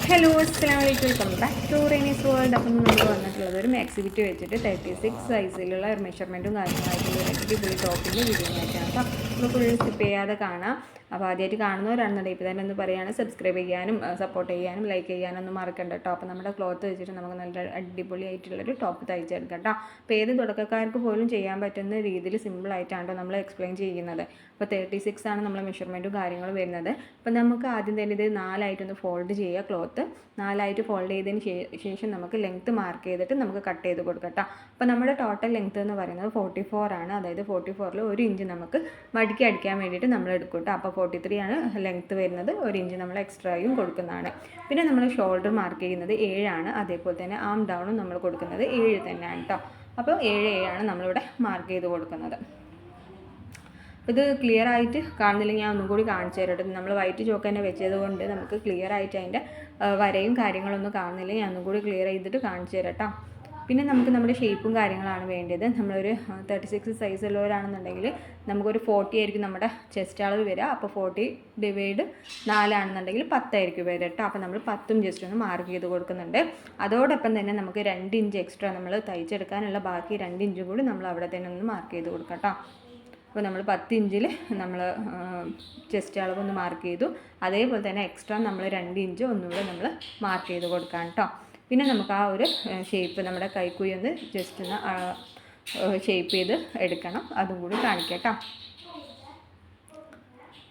Hello അസ്സലാമലൈക്കും, welcome back to Renees world. അപ്പം നമ്മൾ വന്നിട്ടുള്ളത് ഒരു മാക്സി ബിറ്റ് വെച്ചിട്ട് 36 സൈസിലുള്ള ഒരു മെഷർമെൻറ്റും കാര്യങ്ങളായിട്ടുള്ള ഒരു അടിപൊളി ടോപ്പിൻ്റെ വീഡിയോ ആയിട്ടാണ്. അപ്പോൾ നമ്മൾ ഫുൾ സ്കിപ്പ് ചെയ്യാതെ കാണാം. അപ്പോൾ ആദ്യമായിട്ട് കാണുന്നവരാണെന്നുണ്ടെങ്കിൽ ഇപ്പോൾ തന്നെ ഒന്ന് പറയുകയാണ്, സബ്സ്ക്രൈബ് ചെയ്യാനും സപ്പോർട്ട് ചെയ്യാനും ലൈക്ക് ചെയ്യാനൊന്നും മറക്കണ്ട കേട്ടോ. അപ്പോൾ നമ്മുടെ ക്ലോത്ത് വെച്ചിട്ട് നമുക്ക് നല്ല അടിപൊളിയായിട്ടുള്ളൊരു ടോപ്പ് തയ്ച്ചെടുക്കാം കേട്ടോ. അപ്പോൾ ഏത് തുടക്കക്കാർക്ക് പോലും ചെയ്യാൻ പറ്റുന്ന രീതിയിൽ സിമ്പിളായിട്ടാണ് നമ്മൾ എക്സ്പ്ലെയിൻ ചെയ്യുന്നത്. അപ്പോൾ 36 ആണ് നമ്മൾ മെഷർമെൻറ്റും കാര്യങ്ങളും വരുന്നത്. അപ്പോൾ നമുക്ക് ആദ്യം തന്നെ ഇത് 4ആയിട്ടൊന്ന് ഫോൾഡ് ചെയ്യുക. ക്ലോത്ത് 4ആയിട്ട് ഫോൾഡ് ചെയ്തതിന് ശേഷം നമുക്ക് ലെങ്ത്ത് മാർക്ക് ചെയ്തിട്ട് നമുക്ക് കട്ട് ചെയ്ത് കൊടുക്കാം കേട്ടോ. അപ്പോൾ നമ്മുടെ ടോട്ടൽ ലെങ്ത്ത് എന്ന് പറയുന്നത് 44 ആണ്. അതായത് 44ൽ 1 ഇഞ്ച് നമുക്ക് മടക്കി അടിക്കാൻ വേണ്ടിയിട്ട് നമ്മൾ എടുക്കും കേട്ടോ. അപ്പോൾ 43 ആണ് ലെങ്ത്ത് വരുന്നത്. 1 ഇഞ്ച് നമ്മൾ എക്സ്ട്രായും കൊടുക്കുന്നതാണ്. പിന്നെ നമ്മൾ ഷോൾഡർ മാർക്ക് ചെയ്യുന്നത് 7 ആണ്. അതേപോലെ തന്നെ ആം ഡൗണും നമ്മൾ കൊടുക്കുന്നത് 7 തന്നെയാണ് കേട്ടോ. അപ്പോൾ 7 ആണ് നമ്മളിവിടെ മാർക്ക് ചെയ്ത് കൊടുക്കുന്നത്. ഇത് ക്ലിയർ ആയിട്ട് കാണുന്നില്ലെങ്കിൽ ഞാൻ ഒന്നും കൂടി കാണിച്ചു തരട്ടെ. നമ്മൾ വൈറ്റ് ചോക്ക് തന്നെ വെച്ചത് കൊണ്ട് നമുക്ക് ക്ലിയർ ആയിട്ട് അതിൻ്റെ വരയും കാര്യങ്ങളൊന്നും കാണുന്നില്ലെങ്കിൽ ഞാൻ ഒന്നും കൂടി ക്ലിയർ ചെയ്തിട്ട് കാണിച്ചു തരട്ടോ. പിന്നെ നമുക്ക് നമ്മുടെ ഷേപ്പും കാര്യങ്ങളാണ് വേണ്ടത്. നമ്മളൊരു 36 സൈസുള്ളവരാണെന്നുണ്ടെങ്കിൽ നമുക്കൊരു 40 ആയിരിക്കും നമ്മുടെ ചെസ്റ്റ് അളവ് വരിക. അപ്പോൾ 40 ഡിവൈഡ് 4 ആണെന്നുണ്ടെങ്കിൽ 10 ആയിരിക്കും വരിക കേട്ടോ. അപ്പോൾ നമ്മൾ 10 ജസ്റ്റ് ഒന്ന് മാർക്ക് ചെയ്ത് കൊടുക്കുന്നുണ്ട്. അതോടൊപ്പം തന്നെ നമുക്ക് 2 ഇഞ്ച് എക്സ്ട്രാ നമ്മൾ തയ്ച്ചെടുക്കാനുള്ള ബാക്കി 2 ഇഞ്ചും കൂടി നമ്മൾ അവിടെ തന്നെ ഒന്ന് മാർക്ക് ചെയ്ത് കൊടുക്കാം കേട്ടോ. അപ്പോൾ നമ്മൾ 10 ഇഞ്ചിൽ നമ്മൾ ചെസ്റ്റ് അളവൊന്ന് മാർക്ക് ചെയ്തു. അതേപോലെ തന്നെ എക്സ്ട്രാ നമ്മൾ 2 ഇഞ്ച് ഒന്നുകൂടെ നമ്മൾ മാർക്ക് ചെയ്ത് കൊടുക്കാം കേട്ടോ. പിന്നെ നമുക്ക് ആ ഒരു ഷേപ്പ് നമ്മുടെ കൈക്കുഴി ഒന്ന് ജസ്റ്റ് ഒന്ന് ഷേപ്പ് ചെയ്ത് എടുക്കണം. അതും കൂടി കാണിക്കാം കേട്ടോ.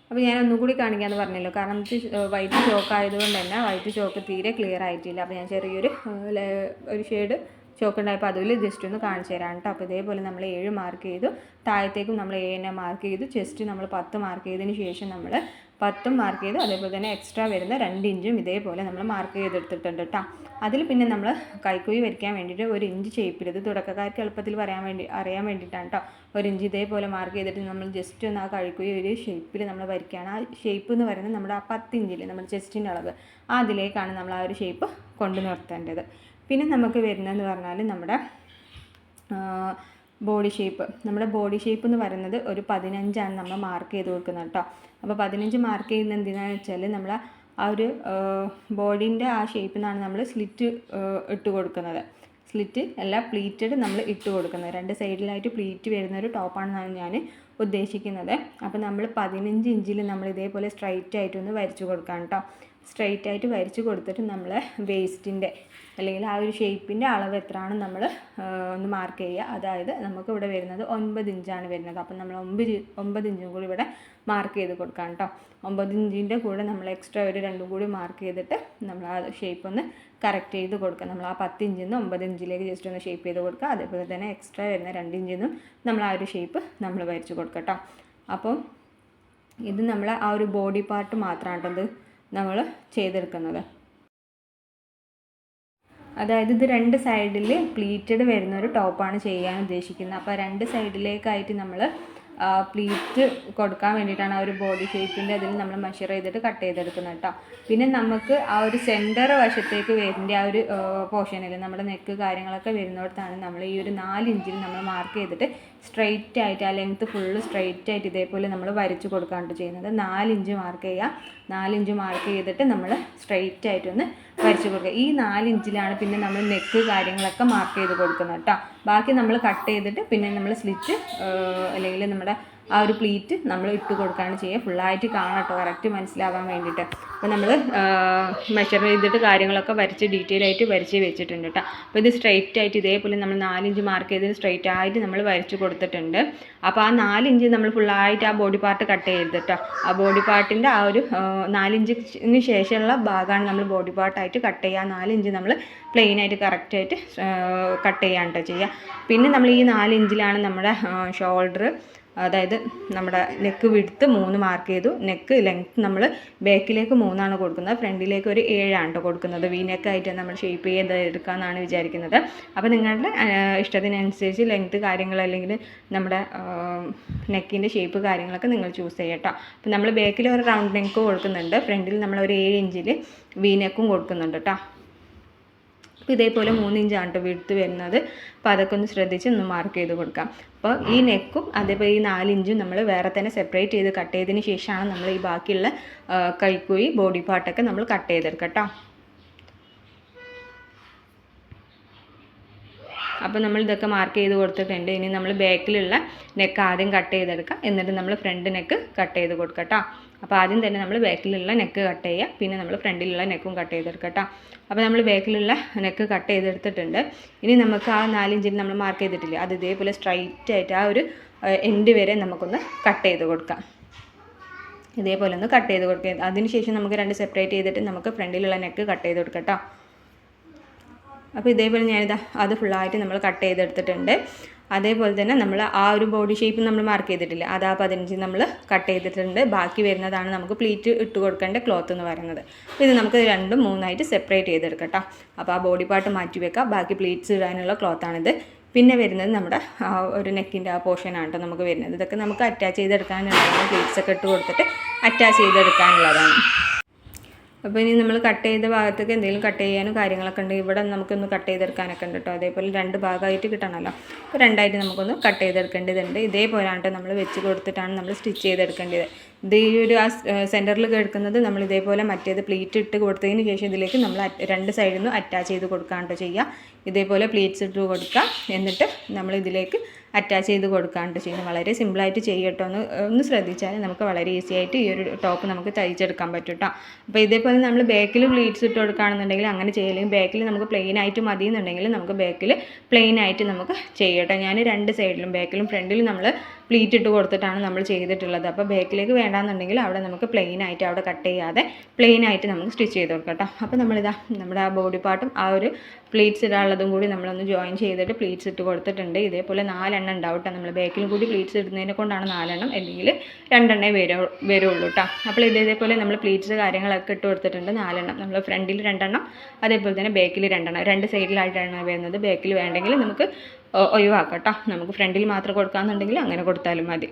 അപ്പോൾ ഞാൻ ഒന്നും കൂടി കാണിക്കാമെന്ന് പറഞ്ഞല്ലോ, കാരണം വൈറ്റ് ചോക്ക് ആയതുകൊണ്ട് തന്നെ വൈറ്റ് ചോക്ക് തീരെ ക്ലിയർ ആയിട്ടില്ല. അപ്പോൾ ഞാൻ ചെറിയൊരു ഷെയ്ഡ് ചോക്ക് ഉണ്ടായപ്പോൾ അതിൽ ജസ്റ്റ് ഒന്ന് കാണിച്ചു തരാം കേട്ടോ. അപ്പോൾ ഇതേപോലെ നമ്മൾ 7 മാർക്ക് ചെയ്തു. താഴത്തേക്കും നമ്മൾ 7 മാർക്ക് ചെയ്തു. ചെസ്റ്റ് നമ്മൾ 10 മാർക്ക് ചെയ്തതിന് ശേഷം നമ്മൾ 10 മാർക്ക് ചെയ്തു. അതേപോലെ തന്നെ എക്സ്ട്രാ വരുന്ന 2 ഇഞ്ചും ഇതേപോലെ നമ്മൾ മാർക്ക് ചെയ്തെടുത്തിട്ടുണ്ട് കേട്ടോ. അതിൽ പിന്നെ നമ്മൾ കൈക്കുഴി വരയ്ക്കാൻ വേണ്ടിയിട്ട് 1 ഇഞ്ച് ഷേപ്പിൽ, ഇത് തുടക്കക്കാർക്ക് എളുപ്പത്തിൽ അറിയാൻ വേണ്ടിയിട്ടാണ് കേട്ടോ. 1 ഇഞ്ച് ഇതേപോലെ മാർക്ക് ചെയ്തിട്ട് നമ്മൾ ജസ്റ്റ് ഒന്ന് ആ കൈക്കുഴി ഒരു ഷേപ്പിൽ നമ്മൾ വരയ്ക്കുകയാണ്. ആ ഷേപ്പ് എന്ന് പറയുന്നത് നമ്മുടെ ആ 10 ഇഞ്ചിൽ നമ്മുടെ ചെസ്റ്റിൻ്റെ അളവ് അതിലേക്കാണ് നമ്മൾ ആ ഒരു ഷേപ്പ് കൊണ്ടു നിർത്തേണ്ടത്. പിന്നെ നമുക്ക് വരുന്നതെന്ന് പറഞ്ഞാൽ നമ്മുടെ ബോഡി ഷേപ്പ്. നമ്മുടെ ബോഡി ഷേപ്പ് എന്ന് പറയുന്നത് ഒരു 15 നമ്മൾ മാർക്ക് ചെയ്ത് കൊടുക്കുന്നത് കേട്ടോ. അപ്പോൾ 15 മാർക്ക് ചെയ്യുന്നത് എന്തിനാണെന്ന് വെച്ചാൽ നമ്മൾ ആ ഒരു ബോഡീൻ്റെ ആ ഷേപ്പിൽ നമ്മൾ സ്ലിറ്റ് ഇട്ട് കൊടുക്കുന്നത്. സ്ലിറ്റ് അല്ല, പ്ലീറ്റഡ് നമ്മൾ ഇട്ട് കൊടുക്കുന്നത്. 2 സൈഡിലായിട്ട് പ്ലീറ്റ് വരുന്ന ഒരു ടോപ്പാണെന്നാണ് ഞാൻ ഉദ്ദേശിക്കുന്നത്. അപ്പോൾ നമ്മൾ 15 ഇഞ്ചിൽ നമ്മൾ ഇതേപോലെ സ്ട്രൈറ്റ് ആയിട്ടൊന്ന് വരച്ച് കൊടുക്കാം കേട്ടോ. സ്ട്രൈറ്റ് ആയിട്ട് വരച്ച് കൊടുത്തിട്ട് നമ്മൾ വേസ്റ്റിൻ്റെ അല്ലെങ്കിൽ ആ ഒരു ഷേപ്പിൻ്റെ അളവ് എത്രയാണ് നമ്മൾ ഒന്ന് മാർക്ക് ചെയ്യുക. അതായത് നമുക്ക് ഇവിടെ വരുന്നത് 9 ഇഞ്ചാണ് വരുന്നത്. അപ്പം നമ്മൾ 9 ഇഞ്ചും കൂടി ഇവിടെ മാർക്ക് ചെയ്ത് കൊടുക്കാം കേട്ടോ. 9 ഇഞ്ചിൻ്റെ കൂടെ നമ്മൾ എക്സ്ട്രാ ഒരു 2 കൂടി മാർക്ക് ചെയ്തിട്ട് നമ്മൾ ആ ഷേപ്പ് ഒന്ന് കറക്റ്റ് ചെയ്ത് കൊടുക്കുക. നമ്മൾ ആ 10 ഇഞ്ചിൽ നിന്ന് 9 ഇഞ്ചിലേക്ക് ജസ്റ്റ് ഒന്ന് ഷേപ്പ് ചെയ്ത് കൊടുക്കുക. അതേപോലെ തന്നെ എക്സ്ട്രാ വരുന്ന 2 ഇഞ്ചിൽ നിന്നും നമ്മൾ ആ ഒരു ഷേപ്പ് നമ്മൾ വരച്ച് കൊടുക്കുക കേട്ടോ. അപ്പം ഇത് നമ്മൾ ആ ഒരു ബോഡി പാർട്ട് മാത്രമാണ് ഇത് നമ്മൾ ചെയ്തെടുക്കുന്നത്. അതായത് ഇത് 2 സൈഡിൽ പ്ലീറ്റഡ് വരുന്ന ഒരു ടോപ്പാണ് ചെയ്യാൻ ഉദ്ദേശിക്കുന്നത്. അപ്പോൾ 2 സൈഡിലേക്കായിട്ട് നമ്മൾ പ്ലീറ്റ് കൊടുക്കാൻ വേണ്ടിയിട്ടാണ് ആ ഒരു ബോഡി ഷേപ്പിൻ്റെ അതിൽ നമ്മൾ മെഷർ ചെയ്തിട്ട് കട്ട് ചെയ്തെടുക്കുന്നത് കേട്ടോ. പിന്നെ നമുക്ക് ആ ഒരു സെൻറ്റർ വശത്തേക്ക് വരുന്ന ആ ഒരു പോർഷനിൽ നമ്മുടെ നെക്ക് കാര്യങ്ങളൊക്കെ വരുന്നിടത്താണ് നമ്മൾ ഈ ഒരു 4 ഇഞ്ചിൽ നമ്മൾ മാർക്ക് ചെയ്തിട്ട് സ്ട്രെയിറ്റ് ആയിട്ട് ആ ലെങ്ത്ത് ഫുള്ള് സ്ട്രെയിറ്റ് ആയിട്ട് ഇതേപോലെ നമ്മൾ വരച്ച് കൊടുക്കാണ്ട് ചെയ്യുന്നത്. 4 ഇഞ്ച് മാർക്ക് ചെയ്യുക. 4 ഇഞ്ച് മാർക്ക് ചെയ്തിട്ട് നമ്മൾ സ്ട്രെയിറ്റ് ആയിട്ടൊന്ന് വരച്ച് കൊടുക്കുക. ഈ 4 ഇഞ്ചിലാണ് പിന്നെ നമ്മൾ നെക്ക് കാര്യങ്ങളൊക്കെ മാർക്ക് ചെയ്ത് കൊടുക്കുന്നത് കേട്ടോ. ബാക്കി നമ്മൾ കട്ട് ചെയ്തിട്ട് പിന്നെ നമ്മൾ സ്ലിറ്റ് അല്ലെങ്കിൽ നമ്മുടെ ആ ഒരു പ്ലീറ്റ് നമ്മൾ ഇട്ട് കൊടുക്കുകയാണ് ചെയ്യുക. ഫുള്ളായിട്ട് കാണാം കേട്ടോ, കറക്റ്റ് മനസ്സിലാവാൻ വേണ്ടിയിട്ട്. അപ്പോൾ നമ്മൾ മെഷർ ചെയ്തിട്ട് കാര്യങ്ങളൊക്കെ വരച്ച് ഡീറ്റെയിൽ ആയിട്ട് വരച്ച് വെച്ചിട്ടുണ്ട് കേട്ടോ. അപ്പോൾ ഇത് സ്ട്രെയിറ്റ് ആയിട്ട് ഇതേപോലെ നമ്മൾ 4 ഇഞ്ച് മാർക്ക് ചെയ്തത് സ്ട്രെയിറ്റ് ആയിട്ട് നമ്മൾ വരച്ച് കൊടുത്തിട്ടുണ്ട്. അപ്പോൾ ആ 4 ഇഞ്ച് നമ്മൾ ഫുള്ളായിട്ട് ആ ബോഡി പാർട്ട് കട്ട് ചെയ്ത് കേട്ടോ. ആ ബോഡി പാർട്ടിൻ്റെ ആ ഒരു 4 ഇഞ്ചിന് ശേഷമുള്ള ഭാഗമാണ് നമ്മൾ ബോഡി പാർട്ടായിട്ട് കട്ട് ചെയ്യുക. 4 ഇഞ്ച് നമ്മൾ പ്ലെയിനായിട്ട് കറക്റ്റായിട്ട് കട്ട് ചെയ്യാൻ കേട്ടോ ചെയ്യുക. പിന്നെ നമ്മൾ ഈ 4 ഇഞ്ചിലാണ് നമ്മുടെ ഷോൾഡർ, അതായത് നമ്മുടെ നെക്ക് വിഡ്ത്ത് 3 മാർക്ക് ചെയ്തു. നെക്ക് ലെങ്ത്ത് നമ്മൾ ബാക്കിലേക്ക് 3 കൊടുക്കുന്നത്, ഫ്രണ്ടിലേക്ക് ഒരു 7 കൊടുക്കുന്നത്. വി നെക്കായിട്ട് നമ്മൾ ഷേപ്പ് ചെയ്ത് എടുക്കാമെന്നാണ് വിചാരിക്കുന്നത്. അപ്പോൾ നിങ്ങളുടെ ഇഷ്ടത്തിനനുസരിച്ച് ലെങ്ത്ത് കാര്യങ്ങൾ അല്ലെങ്കിൽ നമ്മുടെ നെക്കിൻ്റെ ഷേപ്പ് കാര്യങ്ങളൊക്കെ നിങ്ങൾ ചൂസ് ചെയ്യാം കേട്ടോ. അപ്പോൾ നമ്മൾ ബാക്കിൽ ഒരു റൗണ്ട് നെക്ക് കൊടുക്കുന്നുണ്ട്, ഫ്രണ്ടിൽ നമ്മൾ ഒരു 7 ഇഞ്ചിൽ വി നെക്കും കൊടുക്കുന്നുണ്ട് കേട്ടോ. അപ്പോൾ ഇതേപോലെ 3 ഇഞ്ചാണ് കേട്ടോ വിഡ്ത്ത് വരുന്നത്. അപ്പോൾ അതൊക്കെ ഒന്ന് ശ്രദ്ധിച്ച് ഒന്ന് മാർക്ക് ചെയ്ത് കൊടുക്കാം. അപ്പോൾ ഈ നെക്കും അതേപോലെ ഈ 4 ഇഞ്ചും നമ്മൾ വേറെ തന്നെ സെപ്പറേറ്റ് ചെയ്ത് കട്ട് ചെയ്തതിന് ശേഷമാണ് നമ്മൾ ഈ ബാക്കിയുള്ള കൈക്കുഴി ബോഡി പാർട്ടൊക്കെ നമ്മൾ കട്ട് ചെയ്തെടുക്കാം കേട്ടോ. അപ്പോൾ നമ്മൾ ഇതൊക്കെ മാർക്ക് ചെയ്ത് കൊടുത്തിട്ടുണ്ട്. ഇനി നമ്മൾ ബാക്കിലുള്ള നെക്ക് ആദ്യം കട്ട് ചെയ്തെടുക്കുക, എന്നിട്ട് നമ്മൾ ഫ്രണ്ട് നെക്ക് കട്ട് ചെയ്ത് കൊടുക്കുക കേട്ടോ. അപ്പോൾ ആദ്യം തന്നെ നമ്മൾ ബാക്കിലുള്ള നെക്ക് കട്ട് ചെയ്യുക, പിന്നെ നമ്മൾ ഫ്രണ്ടിലുള്ള നെക്കും കട്ട് ചെയ്തെടുക്കുക കേട്ടോ. അപ്പോൾ നമ്മൾ ബാക്കിലുള്ള നെക്ക് കട്ട് ചെയ്തെടുത്തിട്ടുണ്ട്. ഇനി നമുക്ക് ആ 4 ഇഞ്ചിൽ നമ്മൾ മാർക്ക് ചെയ്തിട്ടില്ലേ, അത് ഇതേപോലെ സ്ട്രൈറ്റ് ആയിട്ട് ആ ഒരു എൻഡ് വരെ നമുക്കൊന്ന് കട്ട് ചെയ്ത് കൊടുക്കാം. ഇതേപോലെ ഒന്ന് കട്ട് ചെയ്ത് കൊടുക്കുക. അതിനുശേഷം നമുക്ക് 2 സെപ്പറേറ്റ് ചെയ്തിട്ട് നമുക്ക് ഫ്രണ്ടിലുള്ള നെക്ക് കട്ട് ചെയ്ത് കൊടുക്കാം കേട്ടോ. അപ്പോൾ ഇതേപോലെ ഞാനിതാ അത് ഫുള്ളായിട്ട് നമ്മൾ കട്ട് ചെയ്തെടുത്തിട്ടുണ്ട്. അതേപോലെ തന്നെ നമ്മൾ ആ ഒരു ബോഡി ഷേപ്പ് നമ്മൾ മാർക്ക് ചെയ്തിട്ടില്ല, അത് ആ 15 നമ്മൾ കട്ട് ചെയ്തിട്ടുണ്ട്. ബാക്കി വരുന്നതാണ് നമുക്ക് പ്ലീറ്റ് ഇട്ട് കൊടുക്കേണ്ട ക്ലോത്ത് എന്ന് പറയുന്നത്. അപ്പോൾ ഇത് നമുക്ക് 2ഉം 3ആയിട്ട് സെപ്പറേറ്റ് ചെയ്തെടുക്കാം കേട്ടോ. അപ്പോൾ ആ ബോഡി പാർട്ട് മാറ്റി വെക്കാം, ബാക്കി പ്ലീറ്റ്സ് ഇടാനുള്ള ക്ലോത്താണിത്. പിന്നെ വരുന്നത് നമ്മുടെ ഒരു നെക്കിൻ്റെ ആ പോർഷനാണ് കേട്ടോ നമുക്ക് വരുന്നത്. ഇതൊക്കെ നമുക്ക് അറ്റാച്ച് ചെയ്തെടുക്കാനുള്ളതാണ്, പ്ലീറ്റ്സ് ഒക്കെ ഇട്ട് കൊടുത്തിട്ട് അറ്റാച്ച് ചെയ്തെടുക്കാനുള്ളതാണ്. അപ്പോൾ ഇനി നമ്മൾ കട്ട് ചെയ്ത ഭാഗത്തേക്ക് എന്തെങ്കിലും കട്ട് ചെയ്യാനും കാര്യങ്ങളൊക്കെ ഉണ്ട്, ഇവിടെ നമുക്കൊന്ന് കട്ട് ചെയ്തെടുക്കാനൊക്കെ ഉണ്ട് കേട്ടോ. അതേപോലെ 2 ഭാഗമായിട്ട് കിട്ടണമല്ലോ, അപ്പോൾ 2ആയിട്ട് നമുക്കൊന്ന് കട്ട് ചെയ്തെടുക്കേണ്ടതുണ്ട്. ഇതേപോലെയാണ് നമ്മൾ വെച്ച് കൊടുത്തിട്ടാണ് നമ്മൾ സ്റ്റിച്ച് ചെയ്തെടുക്കേണ്ടത്. ഇത് ഈ ഒരു ആ സെൻറ്ററിൽ കേൾക്കുന്നത് നമ്മൾ ഇതേപോലെ മറ്റേത് പ്ലീറ്റ് ഇട്ട് കൊടുത്തതിന് ശേഷം ഇതിലേക്ക് നമ്മൾ 2 സൈഡിൽ നിന്നും അറ്റാച്ച് ചെയ്ത് കൊടുക്കാണ്ട് ചെയ്യുക. ഇതേപോലെ പ്ലീറ്റ്സ് ഇട്ട് കൊടുക്കുക, എന്നിട്ട് നമ്മൾ ഇതിലേക്ക് അറ്റാച്ച് ചെയ്ത് കൊടുക്കാണ്ട് ചെയ്യുന്നത്. വളരെ സിമ്പിളായിട്ട് ചെയ്യട്ടോ. ഒന്ന് ശ്രദ്ധിച്ചാൽ നമുക്ക് വളരെ ഈസി ആയിട്ട് ഈ ഒരു ടോപ്പ് നമുക്ക് തയ്ച്ചെടുക്കാൻ പറ്റും കേട്ടോ. അപ്പോൾ ഇതേപോലെ നമ്മൾ ബാക്കിൽ പ്ലീറ്റ്സ് ഇട്ട് കൊടുക്കുകയാണെന്നുണ്ടെങ്കിൽ അങ്ങനെ ചെയ്യലെങ്കിൽ ബാക്കിൽ നമുക്ക് പ്ലെയിൻ ആയിട്ട് മതി എന്നുണ്ടെങ്കിൽ നമുക്ക് ബാക്കിൽ പ്ലെയിൻ ആയിട്ട് നമുക്ക് ചെയ്യട്ടോ. ഞാൻ 2 സൈഡിലും ബാക്കിലും ഫ്രണ്ടിലും നമ്മൾ പ്ലീറ്റ് ഇട്ട് കൊടുത്തിട്ടാണ് നമ്മൾ ചെയ്തിട്ടുള്ളത്. അപ്പോൾ ബാക്കിലേക്ക് വേണ്ടാന്നുണ്ടെങ്കിൽ അവിടെ നമുക്ക് പ്ലെയിൻ ആയിട്ട് അവിടെ കട്ട് ചെയ്യാതെ പ്ലെയിൻ ആയിട്ട് നമുക്ക് സ്റ്റിച്ച് ചെയ്ത് കൊടുക്കാം കേട്ടോ. അപ്പോൾ നമ്മളിതാ നമ്മുടെ ആ ബോഡി പാർട്ടും ആ ഒരു പ്ലീറ്റ്സ് ഇടാനുള്ളതും കൂടി നമ്മളൊന്ന് ജോയിൻ ചെയ്തിട്ട് പ്ലീറ്റ്സ് ഇട്ട് കൊടുത്തിട്ടുണ്ട്. ഇതേപോലെ 4 എണ്ണം ഉണ്ടാവും കേട്ടോ. നമ്മൾ ബാക്കിലും കൂടി പ്ലീറ്റ്സ് ഇടുന്നതിനെ കൊണ്ടാണ് 4 എണ്ണം, അല്ലെങ്കിൽ 2 എണ്ണേ വരുള്ളൂ കേട്ടോ. അപ്പോൾ ഇതേപോലെ നമ്മൾ പ്ലീറ്റ്സ് കാര്യങ്ങളൊക്കെ ഇട്ട് കൊടുത്തിട്ടുണ്ട് 4 എണ്ണം. നമ്മൾ ഫ്രണ്ടിൽ 2 എണ്ണം, അതേപോലെ തന്നെ ബാക്കിൽ 2 എണ്ണം, 2 സൈഡിലായിട്ടാണ് വരുന്നത്. ബാക്കിൽ വേണ്ടെങ്കിൽ നമുക്ക് ഒഴിവാക്കാം കേട്ടോ. നമുക്ക് ഫ്രണ്ടിൽ മാത്രം കൊടുക്കാമെന്നുണ്ടെങ്കിൽ അങ്ങനെ കൊടുത്താലും മതി.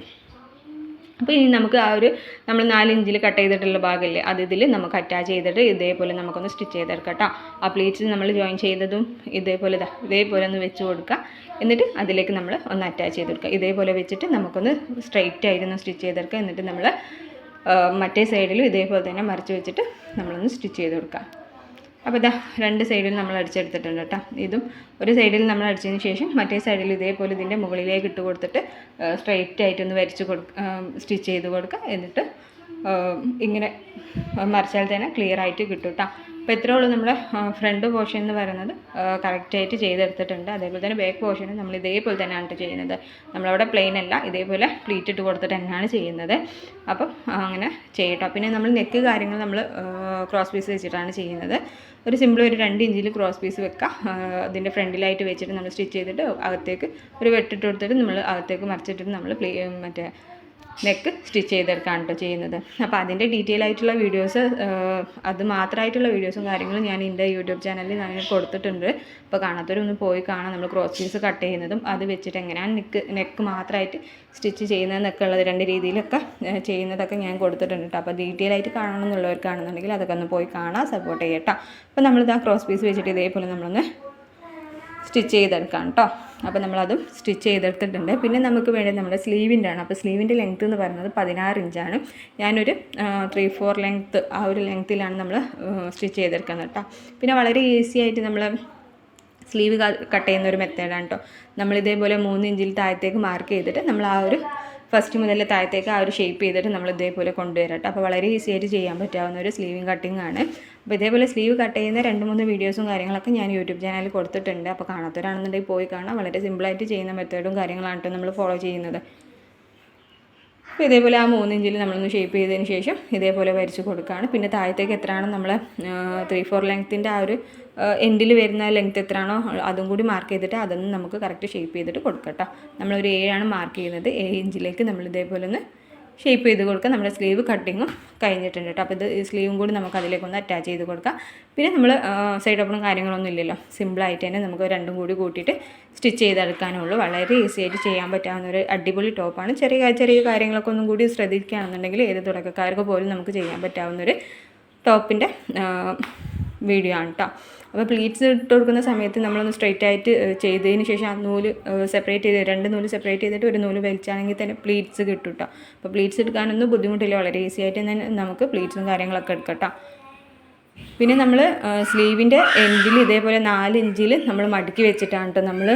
അപ്പോൾ ഇനി നമുക്ക് ആ ഒരു നമ്മൾ 4 ഇഞ്ചിൽ കട്ട് ചെയ്തിട്ടുള്ള ഭാഗമില്ലേ, അത് ഇതിൽ നമുക്ക് അറ്റാച്ച് ചെയ്തിട്ട് ഇതേപോലെ നമുക്കൊന്ന് സ്റ്റിച്ച് ചെയ്തെടുക്കാം കേട്ടോ. ആ പ്ലീറ്റ്സ് നമ്മൾ ജോയിൻ ചെയ്തതും ഇതേപോലെ ഒന്ന് വെച്ച് കൊടുക്കുക, എന്നിട്ട് അതിലേക്ക് നമ്മൾ ഒന്ന് അറ്റാച്ച് ചെയ്ത് കൊടുക്കുക. ഇതേപോലെ വെച്ചിട്ട് നമുക്കൊന്ന് സ്ട്രെയിറ്റ് ആയിരുന്നു സ്റ്റിച്ച് ചെയ്തെടുക്കുക. എന്നിട്ട് നമ്മൾ മറ്റേ സൈഡിലും ഇതേപോലെ തന്നെ മറിച്ച് വെച്ചിട്ട് നമ്മളൊന്ന് സ്റ്റിച്ച് ചെയ്ത് കൊടുക്കുക. അപ്പോൾ ഇതാ 2 സൈഡിൽ നമ്മൾ അടിച്ചെടുത്തിട്ടുണ്ട് കേട്ടോ. ഇതും ഒരു സൈഡിൽ നമ്മൾ അടിച്ചതിന് ശേഷം മറ്റേ സൈഡിൽ ഇതേപോലെ ഇതിൻ്റെ മുകളിലേക്ക് ഇട്ട് കൊടുത്തിട്ട് സ്ട്രെയിറ്റ് ആയിട്ടൊന്ന് വരച്ച് സ്റ്റിച്ച് ചെയ്ത് കൊടുക്കുക. എന്നിട്ട് ഇങ്ങനെ മറിച്ചാൽ തന്നെ ക്ലിയർ ആയിട്ട് കിട്ടും കേട്ടോ. അപ്പോൾ ഇത്രയേ ഉള്ളൂ നമ്മുടെ ഫ്രണ്ട് പോർഷൻ എന്ന് പറയുന്നത് കറക്റ്റായിട്ട് ചെയ്തെടുത്തിട്ടുണ്ട്. അതേപോലെ തന്നെ ബാക്ക് പോർഷനും നമ്മൾ ഇതേപോലെ തന്നെയാണ് ചെയ്യുന്നത്. നമ്മളവിടെ പ്ലെയിൻ അല്ല, ഇതേപോലെ പ്ലീറ്റ് ഇട്ട് കൊടുത്തിട്ട് തന്നെയാണ് ചെയ്യുന്നത്. അപ്പം അങ്ങനെ ചെയ്യട്ടോ. പിന്നെ നമ്മൾ നെക്ക് കാര്യങ്ങൾ നമ്മൾ ക്രോസ് പീസ് വെച്ചിട്ടാണ് ചെയ്യുന്നത്. ഒരു സിമ്പിൾ ഒരു 2 ഇഞ്ചിൽ ക്രോസ് പീസ് വെക്കുക. അതിൻ്റെ ഫ്രണ്ടിലായിട്ട് വെച്ചിട്ട് നമ്മൾ സ്റ്റിച്ച് ചെയ്തിട്ട് അകത്തേക്ക് ഒരു വെട്ടിട്ട് കൊടുത്തിട്ട് നമ്മൾ അകത്തേക്ക് മറിച്ചിട്ടിട്ട് നമ്മൾ മറ്റേ നെക്ക് സ്റ്റിച്ച് ചെയ്തെടുക്കുകയാണ് കേട്ടോ ചെയ്യുന്നത്. അപ്പോൾ അതിൻ്റെ ഡീറ്റെയിൽ ആയിട്ടുള്ള വീഡിയോസ്, അത് മാത്രമായിട്ടുള്ള വീഡിയോസും കാര്യങ്ങളും ഞാൻ എൻ്റെ യൂട്യൂബ് ചാനലിൽ ഞാൻ കൊടുത്തിട്ടുണ്ട്. അപ്പോൾ കാണാത്തവരൊന്ന് പോയി കാണാം. നമ്മൾ ക്രോസ് പീസ് കട്ട് ചെയ്യുന്നതും അത് വെച്ചിട്ട് എങ്ങനെയാണ് നെക്ക് മാത്രമായിട്ട് സ്റ്റിച്ച് ചെയ്യുന്നതെന്നൊക്കെ ഉള്ളത് 2 രീതിയിലൊക്കെ ചെയ്യുന്നതൊക്കെ ഞാൻ കൊടുത്തിട്ടുണ്ട് കേട്ടോ. അപ്പോൾ ഡീറ്റെയിൽ ആയിട്ട് കാണണം എന്നുള്ളവർക്കാണെന്നുണ്ടെങ്കിൽ അതൊക്കെ ഒന്ന് പോയി കാണാം, സപ്പോർട്ട് ചെയ്യട്ടോ. അപ്പോൾ നമ്മളിതാ ക്രോസ് പീസ് വെച്ചിട്ട് ഇതേപോലെ നമ്മളൊന്ന് സ്റ്റിച്ച് ചെയ്തെടുക്കാം കേട്ടോ. അപ്പോൾ നമ്മളതും സ്റ്റിച്ച് ചെയ്തെടുത്തിട്ടുണ്ട്. പിന്നെ നമുക്ക് വേണ്ടത് നമ്മുടെ സ്ലീവിൻ്റെ ആണ്. അപ്പോൾ സ്ലീവിൻ്റെ ലെങ്ത്ത് എന്ന് പറയുന്നത് 16 ഇഞ്ചാണ്. ഞാനൊരു 3/4 ലെങ്ത്ത്, ആ ഒരു ലെങ്ത്തിലാണ് നമ്മൾ സ്റ്റിച്ച് ചെയ്തെടുക്കുന്നത് കേട്ടോ. പിന്നെ വളരെ ഈസി ആയിട്ട് നമ്മൾ സ്ലീവ് കട്ട് ചെയ്യുന്ന ഒരു മെത്തേഡാണ് കേട്ടോ. നമ്മളിതേപോലെ 3 ഇഞ്ചിൽ താഴത്തേക്ക് മാർക്ക് ചെയ്തിട്ട് നമ്മൾ ആ ഒരു ഫസ്റ്റ് മുതൽ താഴത്തേക്ക് ആ ഒരു ഷേപ്പ് ചെയ്തിട്ട് നമ്മൾ ഇതേപോലെ കൊണ്ടുവരാം കേട്ടോ. അപ്പോൾ വളരെ ഈസി ആയിട്ട് ചെയ്യാൻ പറ്റാവുന്ന ഒരു സ്ലീവിങ് കട്ടിംഗ് ആണ്. അപ്പോൾ ഇതേപോലെ സ്ലീവ് കട്ട് ചെയ്യുന്ന 2-3 വീഡിയോസും കാര്യങ്ങളൊക്കെ ഞാൻ യൂട്യൂബ് ചാനലിൽ കൊടുത്തിട്ടുണ്ട്. അപ്പോൾ കാണാത്തവരാണെന്നുണ്ടെങ്കിൽ പോയി കാണാം. വളരെ സിമ്പിളായിട്ട് ചെയ്യുന്ന മെത്തേഡും കാര്യങ്ങളാണ് കേട്ടോ നമ്മൾ ഫോളോ ചെയ്യുന്നത്. അപ്പോൾ ഇതേപോലെ ആ 3 ഇഞ്ചിൽ നമ്മളൊന്ന് ഷേപ്പ് ചെയ്തതിന് ശേഷം ഇതേപോലെ വരച്ച് കൊടുക്കുകയാണ്. പിന്നെ താഴത്തേക്ക് എത്രയാണ് നമ്മൾ 3/4 ലെങ്ത്തിൻ്റെ ആ ഒരു എൻഡിൽ വരുന്ന ലെങ്ത്ത് എത്രയാണോ അതും കൂടി മാർക്ക് ചെയ്തിട്ട് അതൊന്ന് നമുക്ക് കറക്റ്റ് ഷേപ്പ് ചെയ്തിട്ട് കൊടുക്കാം കേട്ടോ. നമ്മളൊരു 7 മാർക്ക് ചെയ്യുന്നത്. 7 ഇഞ്ചിലേക്ക് നമ്മൾ ഇതേപോലെ ഒന്ന് ഷേപ്പ് ചെയ്ത് കൊടുക്കുക. നമ്മുടെ സ്ലീവ് കട്ടിങ്ങും കഴിഞ്ഞിട്ടുണ്ട് കേട്ടോ. അപ്പോൾ ഇത് സ്ലീവും കൂടി നമുക്ക് അതിലേക്കൊന്ന് അറ്റാച്ച് ചെയ്ത് കൊടുക്കാം. പിന്നെ നമ്മൾ സൈഡ് ഓപ്പണും കാര്യങ്ങളൊന്നും ഇല്ലല്ലോ, സിമ്പിളായിട്ട് തന്നെ നമുക്ക് 2ഉം കൂടി കൂട്ടിയിട്ട് സ്റ്റിച്ച് ചെയ്തെടുക്കാനുള്ളൂ. വളരെ ഈസി ആയിട്ട് ചെയ്യാൻ പറ്റാവുന്ന ഒരു അടിപൊളി ടോപ്പാണ്. ചെറിയ കാര്യങ്ങളൊക്കെ ഒന്നും കൂടി ശ്രദ്ധിക്കുകയാണെന്നുണ്ടെങ്കിൽ ഏത് തുടക്കക്കാർക്ക് പോലും നമുക്ക് ചെയ്യാൻ പറ്റാവുന്നൊരു ടോപ്പിൻ്റെ വീഡിയോ ആണ് കേട്ടോ. അപ്പോൾ പ്ലീറ്റ്സ് ഇട്ട് കൊടുക്കുന്ന സമയത്ത് നമ്മളൊന്ന് സ്ട്രെയിറ്റ് ആയിട്ട് ചെയ്തതിന് ശേഷം ആ നൂല് സെപ്പറേറ്റ് ചെയ്ത് 2 നൂല് സെപ്പറേറ്റ് ചെയ്തിട്ട് ഒരു നൂല് വലിച്ചാണെങ്കിൽ തന്നെ പ്ലീറ്റ്സ് കിട്ടും കേട്ടോ. അപ്പോൾ പ്ലീറ്റ്സ് എടുക്കാനൊന്നും ബുദ്ധിമുട്ടില്ല, വളരെ ഈസി ആയിട്ട് തന്നെ നമുക്ക് പ്ലീറ്റ്സും കാര്യങ്ങളൊക്കെ എടുക്കാം കേട്ടോ. പിന്നെ നമ്മൾ സ്ലീവിൻ്റെ എൻഡിൽ ഇതേപോലെ 4 ഇഞ്ചിൽ നമ്മൾ മടക്കി വെച്ചിട്ടാണ് കേട്ടോ നമ്മൾ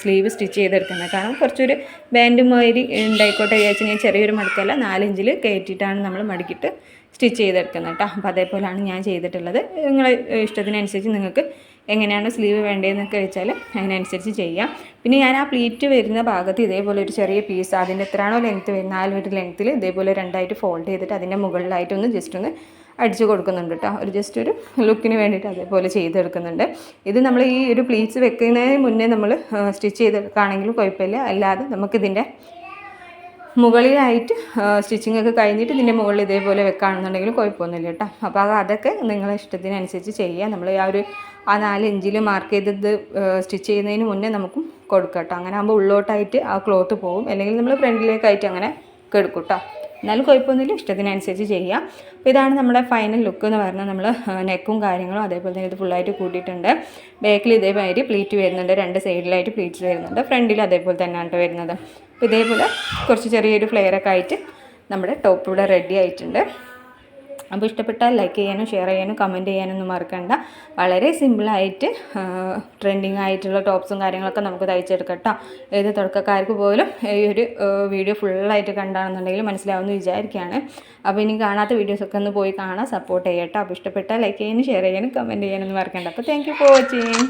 സ്ലീവ് സ്റ്റിച്ച് ചെയ്തെടുക്കുന്നത്. കാരണം കുറച്ചൊരു ബാൻഡ് മാതിരി ഉണ്ടായിക്കോട്ടെ വിചാരിച്ച് ഞാൻ ചെറിയൊരു മടക്കല്ല 4 ഇഞ്ചിൽ കയറ്റിയിട്ടാണ് നമ്മൾ മടക്കിയിട്ട് സ്റ്റിച്ച് ചെയ്തെടുക്കുന്നത് കേട്ടോ. അപ്പോൾ അതേപോലെയാണ് ഞാൻ ചെയ്തിട്ടുള്ളത്. നിങ്ങളെ ഇഷ്ടത്തിനനുസരിച്ച് നിങ്ങൾക്ക് എങ്ങനെയാണ് സ്ലീവ് വേണ്ടതെന്നൊക്കെ വെച്ചാൽ അതിനനുസരിച്ച് ചെയ്യാം. പിന്നെ ഞാൻ ആ പ്ലീറ്റ് വരുന്ന ഭാഗത്ത് ഇതേപോലെ ഒരു ചെറിയ പീസ് അതിൻ്റെ എത്രയാണോ ലെങ്ത്ത് വരുന്നത് 4 മീറ്റർ ലെങ്ത്തിൽ ഇതേപോലെ 2ആയിട്ട് ഫോൾഡ് ചെയ്തിട്ട് അതിൻ്റെ മുകളിലായിട്ടൊന്ന് ജസ്റ്റ് ഒന്ന് അടിച്ച് കൊടുക്കുന്നുണ്ട് കേട്ടോ. ഒരു ജസ്റ്റ് ഒരു ലുക്കിന് വേണ്ടിയിട്ട് അതേപോലെ ചെയ്തെടുക്കുന്നുണ്ട്. ഇത് നമ്മൾ ഈ ഒരു പ്ലീറ്റ്സ് വെക്കുന്നതിന് മുന്നേ നമ്മൾ സ്റ്റിച്ച് ചെയ്തെടുക്കുകയാണെങ്കിലും കുഴപ്പമില്ല. അല്ലാതെ നമുക്കിതിൻ്റെ മുകളിലായിട്ട് സ്റ്റിച്ചിങ് ഒക്കെ കഴിഞ്ഞിട്ട് ഇതിൻ്റെ മുകളിൽ ഇതേപോലെ വെക്കുകയാണെന്നുണ്ടെങ്കിലും കുഴപ്പമൊന്നുമില്ല കേട്ടോ. അപ്പോൾ അതൊക്കെ നിങ്ങളെ ഇഷ്ടത്തിനനുസരിച്ച് ചെയ്യുക. നമ്മൾ ആ 4 ഇഞ്ചിൽ മാർക്ക് ചെയ്തത് സ്റ്റിച്ച് ചെയ്യുന്നതിന് മുന്നേ നമുക്കും കൊടുക്കാം കേട്ടോ. അങ്ങനെ ആകുമ്പോൾ ഉള്ളോട്ടായിട്ട് ആ ക്ലോത്ത് പോകും. അല്ലെങ്കിൽ നമ്മൾ ഫ്രണ്ടിലേക്കായിട്ട് അങ്ങനെ എടുക്കും കേട്ടോ. എന്നാലും കുഴപ്പമൊന്നുമില്ല, ഇഷ്ടത്തിനനുസരിച്ച് ചെയ്യാം. അപ്പോൾ ഇതാണ് നമ്മുടെ ഫൈനൽ ലുക്ക് എന്ന് പറഞ്ഞാൽ നമ്മൾ നെക്കും കാര്യങ്ങളും അതേപോലെ തന്നെ ഇത് ഫുള്ളായിട്ട് കൂട്ടിയിട്ടുണ്ട്. ബാക്കിൽ ഇതേമാതിരി പ്ലീറ്റ് വരുന്നുണ്ട്, 2 സൈഡിലായിട്ട് പ്ലീറ്റ്സ് വരുന്നുണ്ട്, ഫ്രണ്ടിൽ അതേപോലെ തന്നെയാണ് വരുന്നത്. അപ്പോൾ ഇതേപോലെ കുറച്ച് ചെറിയൊരു ഫ്ലെയറൊക്കെ ആയിട്ട് നമ്മുടെ ടോപ്പ് ഇവിടെ റെഡി ആയിട്ടുണ്ട്. അപ്പോൾ ഇഷ്ടപ്പെട്ടാൽ ലൈക്ക് ചെയ്യാനും ഷെയർ ചെയ്യാനും കമൻറ്റ് ചെയ്യാനൊന്നും മറക്കണ്ട. വളരെ സിമ്പിളായിട്ട് ട്രെൻഡിങ് ആയിട്ടുള്ള ടോപ്സും കാര്യങ്ങളൊക്കെ നമുക്ക് തയ്ച്ചെടുക്കാം കേട്ടോ. ഏത് തുടക്കക്കാർക്ക് പോലും ഈ ഒരു വീഡിയോ ഫുള്ളായിട്ട് കണ്ടാണെന്നുണ്ടെങ്കിൽ മനസ്സിലാവുമെന്ന് വിചാരിക്കുകയാണ്. അപ്പോൾ ഇനി കാണാത്ത വീഡിയോസൊക്കെ ഒന്ന് പോയി കാണാൻ സപ്പോർട്ട് ചെയ്യട്ടോ. അപ്പോൾ ഇഷ്ടപ്പെട്ടാൽ ലൈക്ക് ചെയ്യാനും ഷെയർ ചെയ്യാനും കമൻറ്റ് ചെയ്യാനൊന്നും മറക്കണ്ട. അപ്പോൾ താങ്ക് യു ഫോർ വാച്ചിങ്.